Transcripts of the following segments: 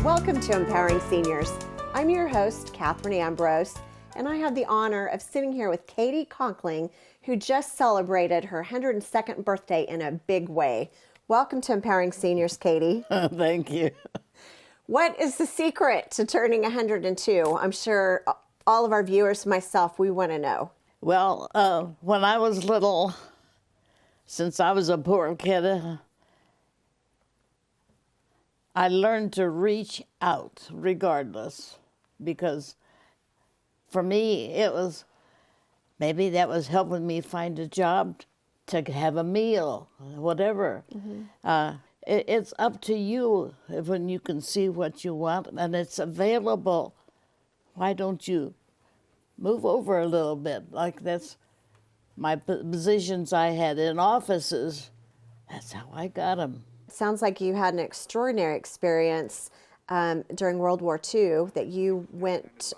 Welcome to Empowering Seniors. I'm your host, Katherine Ambrose, and I have the honor of sitting here with Katie Conkling, who just celebrated her 102nd birthday in a big way. Welcome to Empowering Seniors, Katie. Thank you. What is the secret to turning 102? I'm sure all of our viewers, myself, we want to know. Well, when I was little, since I was a poor kid, I learned to reach out regardless, because for me, it was, maybe that was helping me find a job, to have a meal, whatever. Mm-hmm. It's up to you when you can see what you want and it's available. Why don't you move over a little bit? Like that's my positions I had in offices. That's how I got them. Sounds like you had an extraordinary experience during World War II, that you went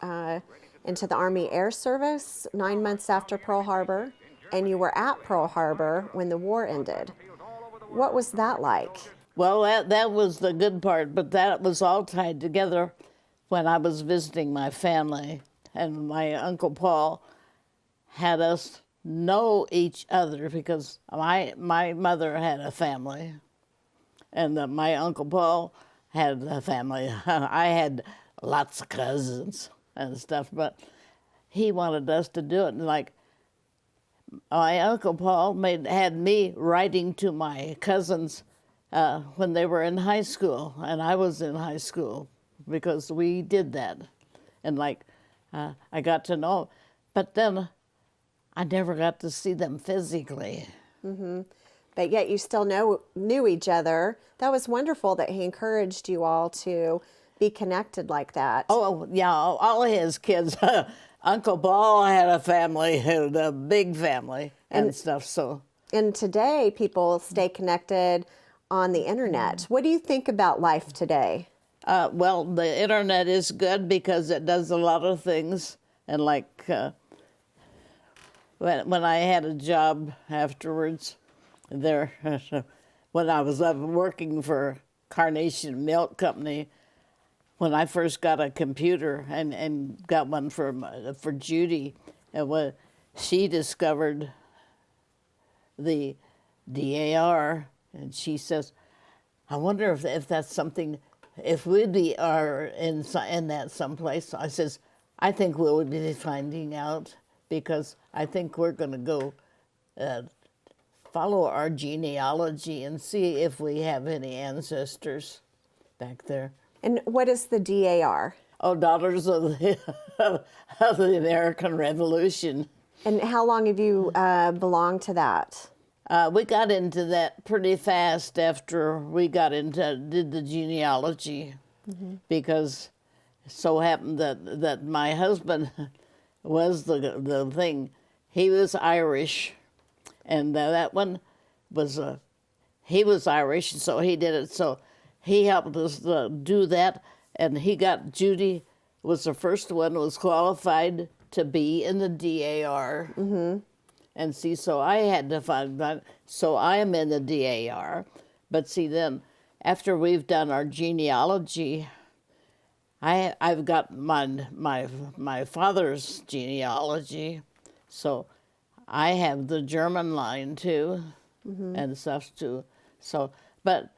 into the Army Air Service 9 months after Pearl Harbor, and you were at Pearl Harbor when the war ended. What was that like? Well, that was the good part, but that was all tied together when I was visiting my family, and my Uncle Paul had us know each other because my mother had a family. And my Uncle Paul had a family. I had lots of cousins and stuff, but he wanted us to do it. And like, my Uncle Paul had me writing to my cousins when they were in high school, and I was in high school because we did that. And like, I got to know, but then I never got to see them physically. Mm-hmm. But yet you still knew each other. That was wonderful that he encouraged you all to be connected like that. Oh, yeah, all his kids. Uncle Paul had a family, a big family and stuff, so. And today, people stay connected on the internet. What do you think about life today? Well, the internet is good because it does a lot of things. And like, when I had a job afterwards, there, when I was working for Carnation Milk Company, when I first got a computer and got one for Judy, and when she discovered the DAR, and she says, I wonder if that's something, if we are in that someplace. I says, I think we'll be finding out, because I think we're going to go follow our genealogy and see if we have any ancestors back there. And what is the DAR? Oh, Daughters of the, of the American Revolution. And how long have you belonged to that? We got into that pretty fast after we did the genealogy, mm-hmm. because it so happened that my husband was the thing. He was Irish. And that one was, he was Irish, so he did it. So he helped us do that, and he got, Judy was the first one who was qualified to be in the DAR. Mm-hmm. And see, so I had to find that. So I am in the DAR. But see, then, after we've done our genealogy, I've got my father's genealogy, so I have the German line too, mm-hmm. and stuff too. So, but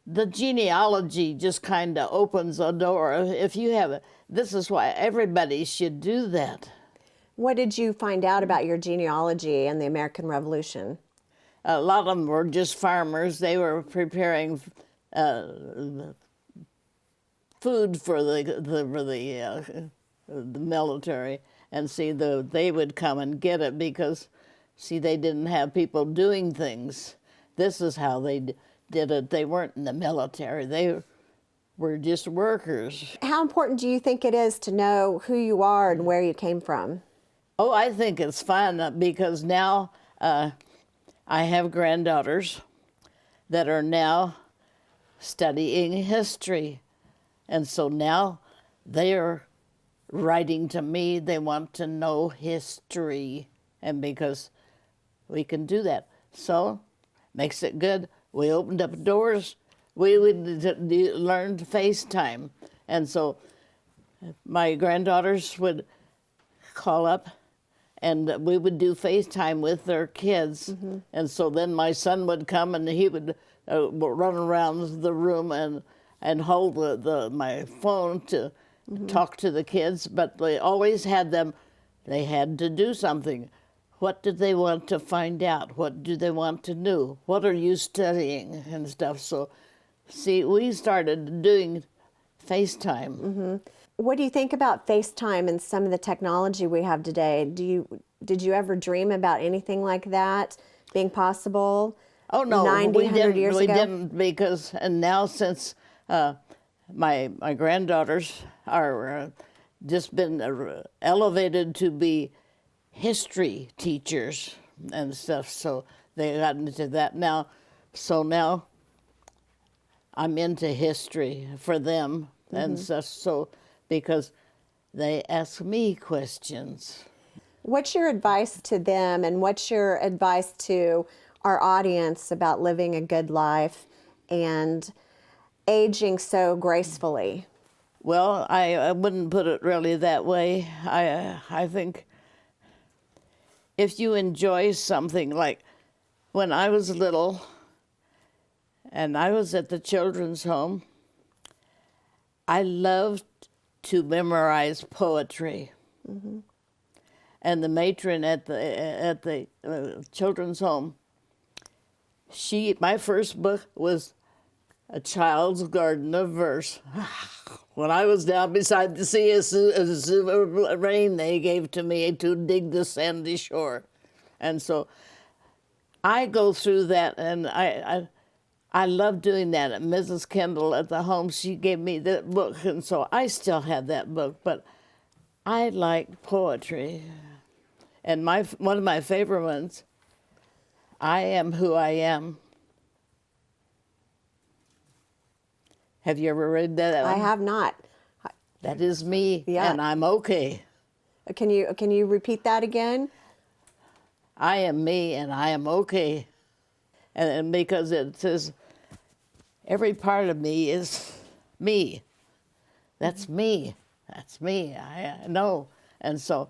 the genealogy just kind of opens a door. If you have it, this is why everybody should do that. What did you find out about your genealogy and the American Revolution? A lot of them were just farmers. They were preparing food for the military. And see, they would come and get it because, see, they didn't have people doing things. This is how they did it. They weren't in the military. They were just workers. How important do you think it is to know who you are and where you came from? Oh, I think it's fun because now I have granddaughters that are now studying history. And so now they are writing to me, they want to know history, and because we can do that. So, makes it good. We opened up doors We would learn to FaceTime. And so my granddaughters would call up and we would do FaceTime with their kids. And so then my son would come and he would run around the room and hold my phone to talk to the kids. But they always had them, they had to do something. What did they want to find out? What do they want to know? What are you studying and stuff? So, see, we started doing FaceTime. What do you think about FaceTime and some of the technology we have today? Did you ever dream about anything like that being possible? Oh no, 90, we 100 didn't. years We ago? didn't because, and now since my granddaughters are just been elevated to be history teachers and stuff, so they got into that now. So now I'm into history for them and stuff. So because they ask me questions. What's your advice to them, and what's your advice to our audience about living a good life and aging so gracefully? Well, I wouldn't put it really that way. I think if you enjoy something, like when I was little and I was at the children's home, I loved to memorize poetry. And the matron at the children's home, my first book was A Child's Garden of Verse. When I was down beside the sea, a rain they gave to me to dig the sandy shore. And so I go through that, and I love doing that. And Mrs. Kendall at the home, she gave me that book, and so I still have that book. But I like poetry. And one of my favorite ones, I Am Who I Am. Have you ever read that one? I have not. That is me, Yeah. and I'm okay. Can you repeat that again? I am me, and I am okay. And because it says, every part of me is me. That's me. That's me. I know. And so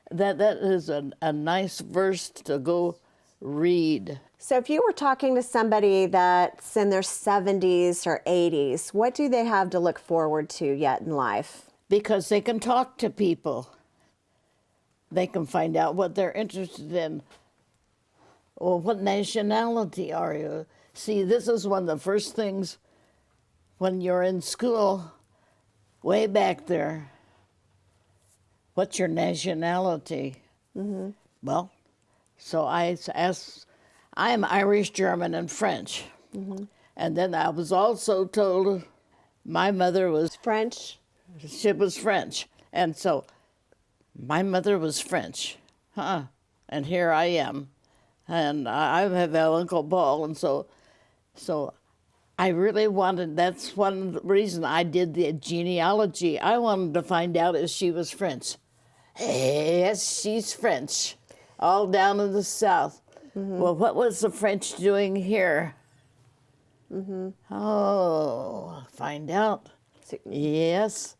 that is a nice verse to go read. So if you were talking to somebody that's in their 70s or 80s, what do they have to look forward to yet in life? Because they can talk to people. They can find out what they're interested in. Or what nationality are you? See, this is one of the first things when you're in school, way back there. What's your nationality? Well, so I asked, I'm Irish, German, and French. And then I was also told my mother was French? She was French. And so my mother was French. And here I am. And I have an Uncle Paul. And so I really wanted, that's one reason I did the genealogy. I wanted to find out if she was French. Yes, she's French. All down in the South. Well, what was the French doing here? Oh, find out. Yes.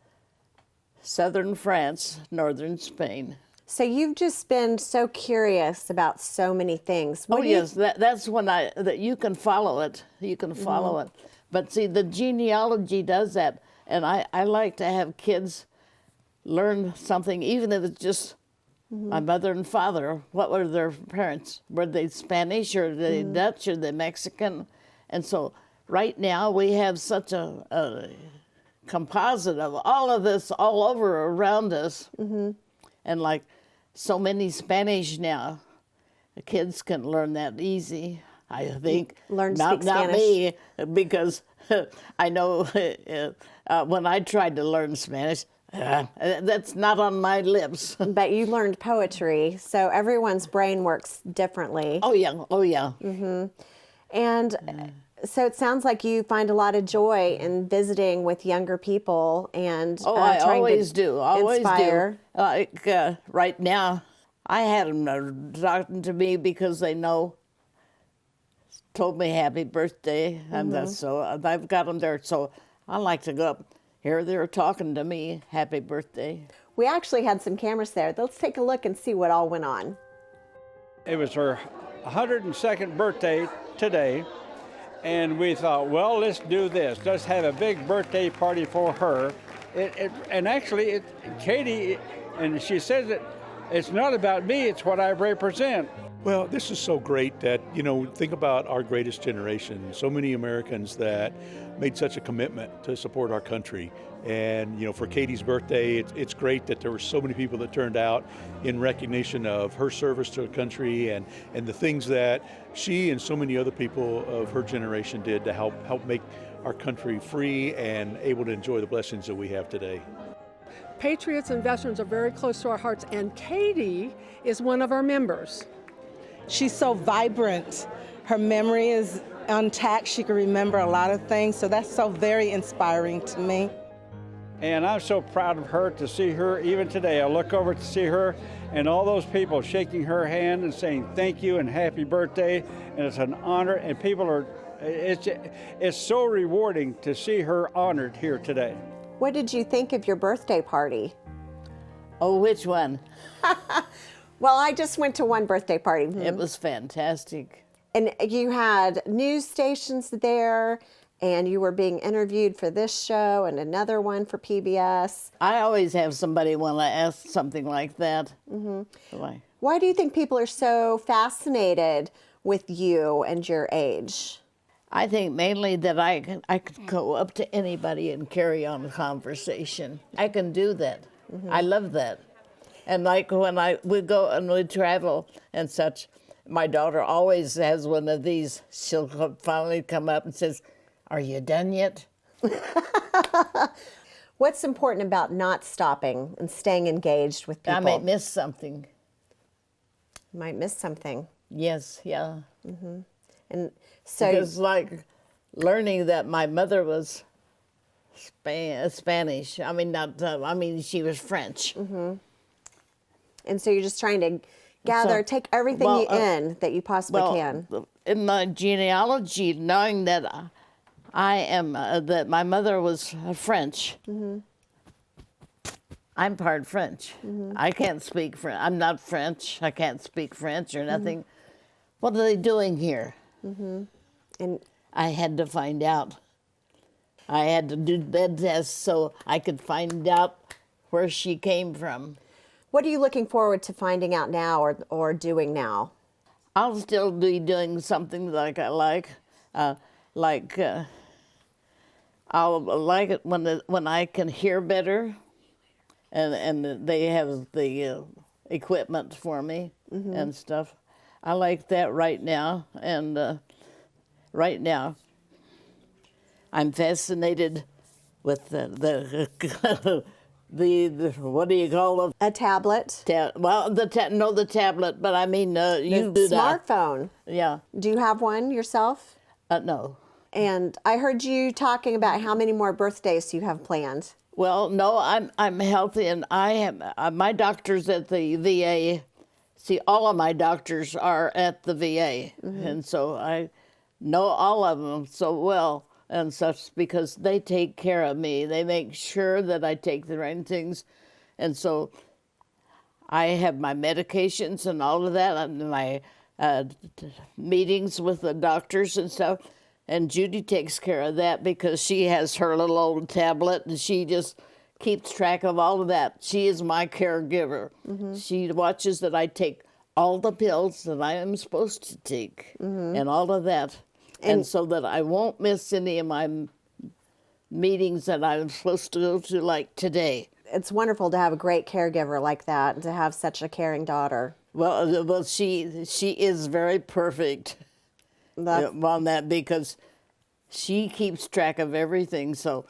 Southern France, northern Spain. So you've just been so curious about so many things. What Oh do you- yes, that's when that you can follow it. You can follow it. But see, the genealogy does that, and I like to have kids learn something, even if it's just my mother and father. What were their parents? Were they Spanish or they Dutch or they Mexican? And so right now we have such a composite of all of this all over around us, and like so many Spanish now, the kids can learn that easy. I think Learn to not speak Spanish. me, because I know when I tried to learn Spanish, that's not on my lips. But you learned poetry, so everyone's brain works differently. Oh yeah, oh yeah. And so it sounds like you find a lot of joy in visiting with younger people and Oh, I trying always to do. Always inspire. do. Like right now, I had them talking to me because they know told me happy birthday, and so I've got them there. So I like to go up. Here they're talking to me, happy birthday. We actually had some cameras there. Let's take a look and see what all went on. It was her 102nd birthday today, and we thought, well, let's do this. Let's have a big birthday party for her. Katie, and she says that it's not about me, it's what I represent. Well, this is so great that, think about our greatest generation, so many Americans that made such a commitment to support our country. And, for Katie's birthday, it's great that there were so many people that turned out in recognition of her service to the country and the things that she and so many other people of her generation did to help make our country free and able to enjoy the blessings that we have today. Patriots and veterans are very close to our hearts, and Katie is one of our members. She's so vibrant. Her memory is intact. She can remember a lot of things, so that's so very inspiring to me. And I'm so proud of her to see her even today. I look over to see her and all those people shaking her hand and saying thank you and happy birthday. And it's an honor, and it's so rewarding to see her honored here today. What did you think of your birthday party? Oh, which one? Well, I just went to one birthday party. It was fantastic. And you had news stations there, and you were being interviewed for this show and another one for PBS. I always have somebody want to ask something like that. Why do you think people are so fascinated with you and your age? I think mainly that I can go up to anybody and carry on a conversation. I can do that. I love that. And like when we go and we travel and such, my daughter always has one of these. She'll finally come up and says, "Are you done yet?" What's important about not stopping and staying engaged with people? I might miss something. You might miss something. Yes, yeah. And so, Because like learning that my mother was Spanish. I mean, she was French. and so you're just trying to gather, take everything in that you possibly can. In my genealogy, knowing that that my mother was French. I'm part French. I can't speak French. I'm not French. I can't speak French or nothing. What are they doing here? And I had to find out. I had to do blood tests so I could find out where she came from. what are you looking forward to finding out now or doing now? I'll still be doing something like I like. I'll like it when I can hear better, and they have the equipment for me and stuff. I like that right now, and right now I'm fascinated with the what do you call it? A tablet? The tablet, but I mean you do that. Smartphone. Yeah. Do you have one yourself? No. And I heard you talking about how many more birthdays you have planned. Well, no, I'm healthy, and I have my doctors at the VA. See, all of my doctors are at the VA, and so I know all of them so well and such because they take care of me. They make sure that I take the right things, and so I have my medications and all of that, and my meetings with the doctors and stuff. And Judy takes care of that because she has her little old tablet and she just keeps track of all of that. She is my caregiver. She watches that I take all the pills that I am supposed to take and all of that. And so that I won't miss any of my meetings that I'm supposed to go to like today. It's wonderful to have a great caregiver like that and to have such a caring daughter. Well, she is very perfect. On that because she keeps track of everything. So,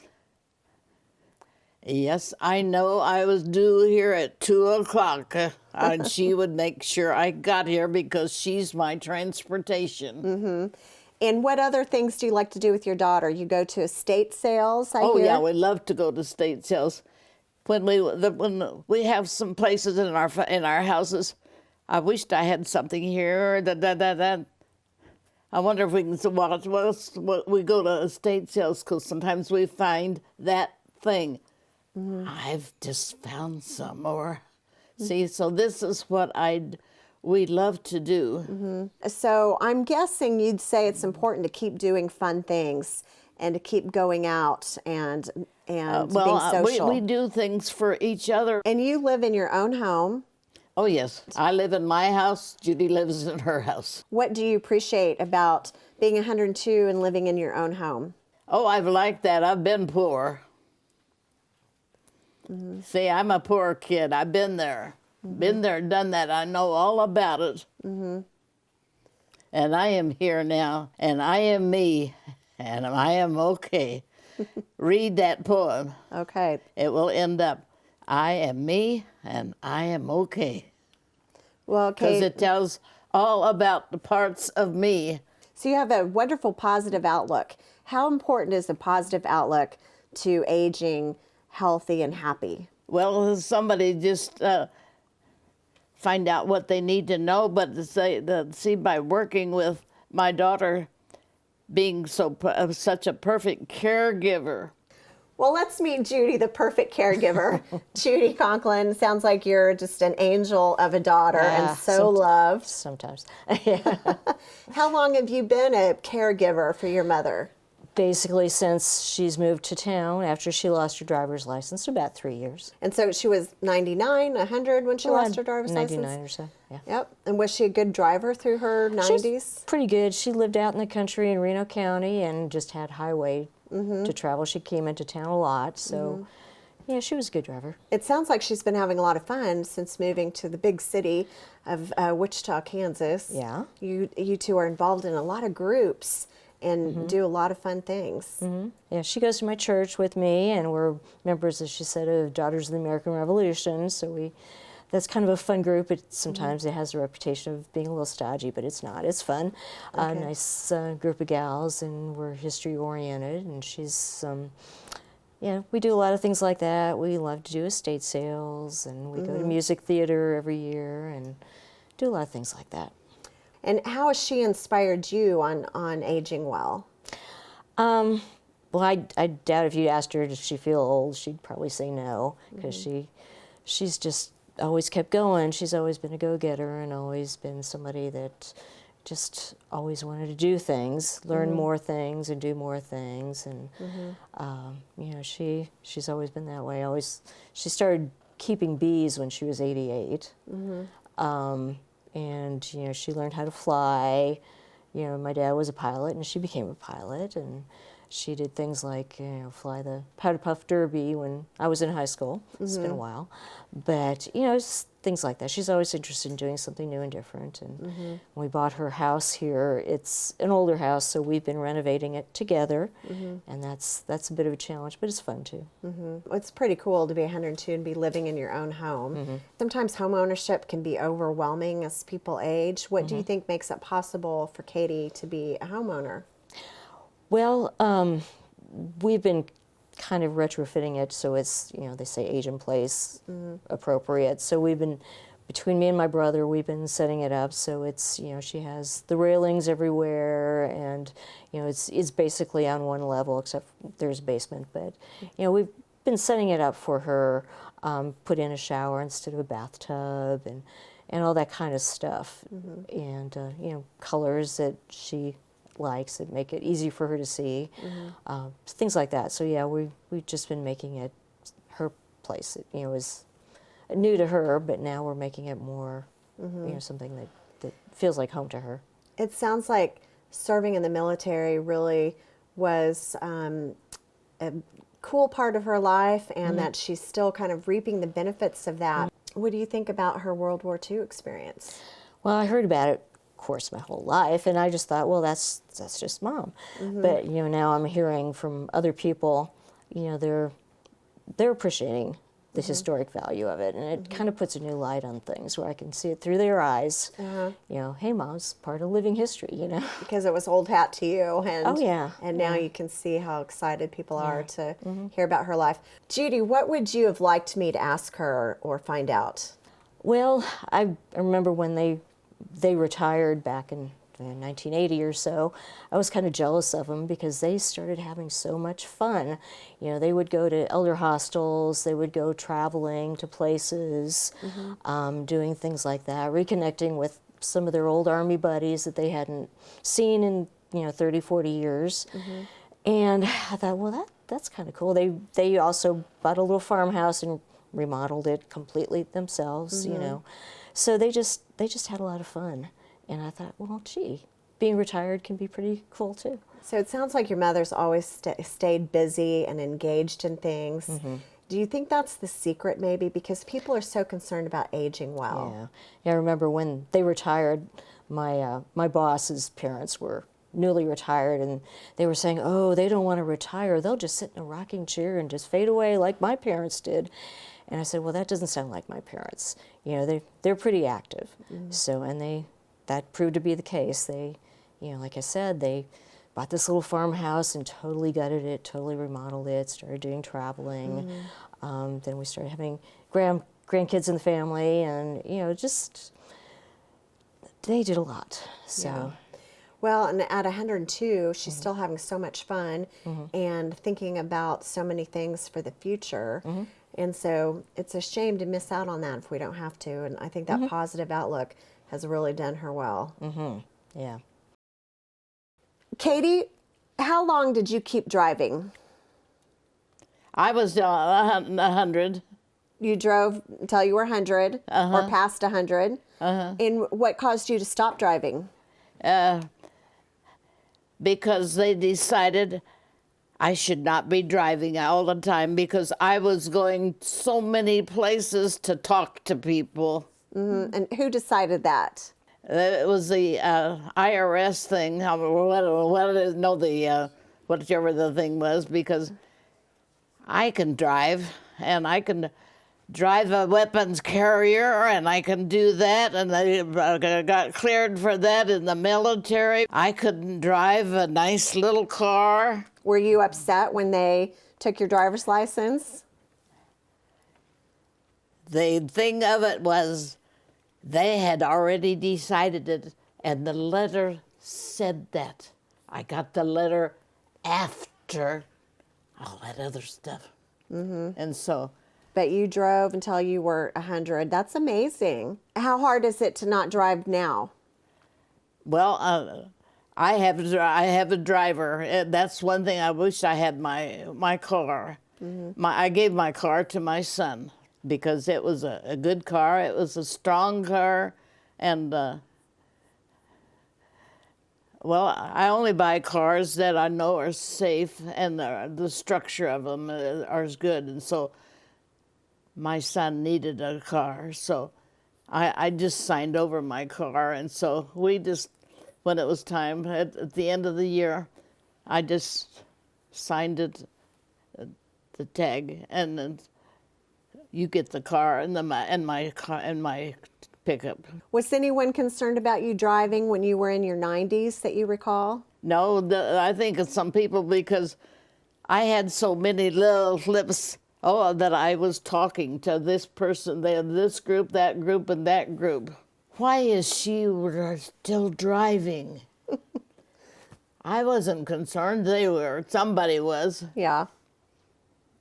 yes, I know I was due here at 2:00, and she would make sure I got here because she's my transportation. And what other things do you like to do with your daughter? You go to estate sales, I hear? Yeah, we love to go to estate sales. When we have some places in our houses, I wished I had something here. I wonder if we can watch what we go to estate sales, because sometimes we find that thing. I've just found some more. See, so this is what we love to do. So I'm guessing you'd say it's important to keep doing fun things and to keep going out and being social. We do things for each other. And you live in your own home. Oh, yes. I live in my house. Judy lives in her house. What do you appreciate about being 102 and living in your own home? Oh, I've liked that. I've been poor. See, I'm a poor kid. I've been there. Been there, done that. I know all about it. And I am here now, and I am me, and I am okay. Read that poem. Okay. It will end up, I am me, and I am okay. Well, Because Kate, it tells all about the parts of me. so you have a wonderful positive outlook. How important is a positive outlook to aging healthy and happy? Well, somebody just find out what they need to know, but see, by working with my daughter, being such a perfect caregiver. Well, let's meet Judy, the perfect caregiver. Judy Conklin, sounds like you're just an angel of a daughter and so loved. Sometimes. How long have you been a caregiver for your mother? Basically, since she's moved to town after she lost her driver's license, about 3 years. And so she was 99, 100 when she lost her driver's 99 license? or so, yeah. Yep. And was she a good driver through her 90s? She was pretty good. She lived out in the country in Reno County and just had highway to travel. She came into town a lot, so yeah, she was a good driver. It sounds like she's been having a lot of fun since moving to the big city of Wichita, Kansas. Yeah. You two are involved in a lot of groups and do a lot of fun things. Yeah, she goes to my church with me, and we're members, as she said, of Daughters of the American Revolution. So that's kind of a fun group. Sometimes it has a reputation of being a little stodgy, but it's not. It's fun. A nice group of gals, and we're history oriented. And she's, we do a lot of things like that. We love to do estate sales, and we go to music theater every year, and do a lot of things like that. And how has she inspired you on aging well? Well, I doubt if you asked her, does she feel old, she'd probably say no, because she's just always kept going. She's always been a go-getter and always been somebody that just always wanted to do things, learn more things and do more things. And, she's always been that way. She started keeping bees when she was 88. And, she learned how to fly. My dad was a pilot, and she became a pilot. And she did things like, fly the Powder Puff Derby when I was in high school. It's been a while. But, it's things like that. She's always interested in doing something new and different. And when we bought her house here, it's an older house, so we've been renovating it together. And that's a bit of a challenge, but it's fun too. It's pretty cool to be 102 and be living in your own home. Sometimes home ownership can be overwhelming as people age. What do you think makes it possible for Katie to be a homeowner? Well, we've been kind of retrofitting it so it's, they say age and place appropriate. So between me and my brother, we've been setting it up so it's, she has the railings everywhere, and, it's basically on one level, except there's a basement. But, we've been setting it up for her, put in a shower instead of a bathtub, and all that kind of stuff. And, colors that she likes that make it easy for her to see, things like that. So yeah, we've just been making it her place. It was new to her, but now we're making it more, something that feels like home to her. It sounds like serving in the military really was a cool part of her life, and that she's still kind of reaping the benefits of that. What do you think about her World War II experience? Well, I heard about it, of course, my whole life, and I just thought, well, that's just Mom. But now I'm hearing from other people, they're appreciating the historic value of it, and it kind of puts a new light on things where I can see it through their eyes. Hey, Mom's part of living history, Because it was old hat to you, and Oh, yeah. and now you can see how excited people are to hear about her life. Judy, what would you have liked me to ask her or find out? Well, I remember when they retired back in 1980 or so, I was kind of jealous of them because they started having so much fun. You know, they would go to elder hostels, they would go traveling to places, doing things like that, reconnecting with some of their old Army buddies that they hadn't seen in, 30, 40 years. And I thought, well, that's kind of cool. They also bought a little farmhouse and remodeled it completely themselves, So they just had a lot of fun. And I thought, well, gee, being retired can be pretty cool too. So it sounds like your mother's always stayed busy and engaged in things. Do you think that's the secret maybe? Because people are so concerned about aging well. Yeah, I remember when they retired, my boss's parents were newly retired, and they were saying, oh, they don't want to retire. They'll just sit in a rocking chair and just fade away like my parents did. And I said, well, that doesn't sound like my parents. They're pretty active. So, and that proved to be the case. They, like I said, they bought this little farmhouse and totally gutted it, totally remodeled it, started doing traveling. Then we started having grandkids in the family, and, just, they did a lot, so. Yeah. Well, and at 102, she's still having so much fun and thinking about so many things for the future. And so it's a shame to miss out on that if we don't have to. And I think that positive outlook has really done her well. Yeah. Katie, how long did you keep driving? I was 100. You drove until you were 100 or past 100. And what caused you to stop driving? Because they decided I should not be driving all the time because I was going so many places to talk to people. And who decided that? It was the IRS thing, whatever the thing was, because I can drive, and I can drive a weapons carrier, and I can do that, and I got cleared for that in the military. I couldn't drive a nice little car. Were you upset when they took your driver's license? The thing of it was they had already decided it, and the letter said that. I got the letter after all that other stuff. And so... But you drove until you were 100. That's amazing. How hard is it to not drive now? Well, I have a driver. And that's one thing I wish I had my car. I gave my car to my son because it was a good car. It was a strong car, and well, I only buy cars that I know are safe and the structure of them are good, and so. My son needed a car, so I just signed over my car. And so we just, when it was time, at the end of the year, I just signed it, the tag, and then you get the car and my pickup. Was anyone concerned about you driving when you were in your 90s that you recall? No, I think of some people because I had so many little flips. Oh, that I was talking to this person, this group, that group, and that group. Why is she still driving? I wasn't concerned. They were. Somebody was. Yeah.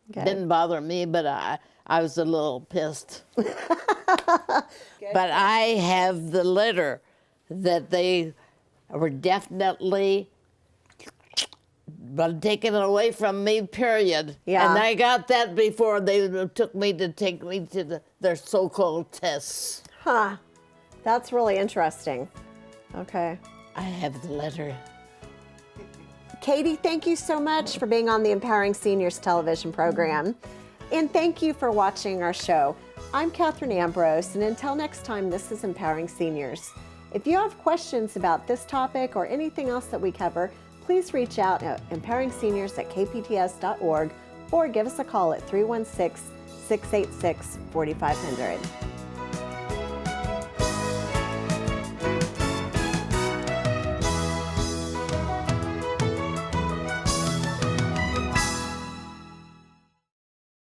Okay. Didn't bother me, but I was a little pissed. But I have the letter that they were definitely taken it away from me, period. Yeah. And I got that before they took me to their so-called tests. Huh. That's really interesting. Okay. I have the letter. Katie, thank you so much for being on the Empowering Seniors television program. And thank you for watching our show. I'm Katherine Ambrose, and until next time, this is Empowering Seniors. If you have questions about this topic or anything else that we cover, please reach out at empoweringseniors@kpts.org or give us a call at 316-686-4500.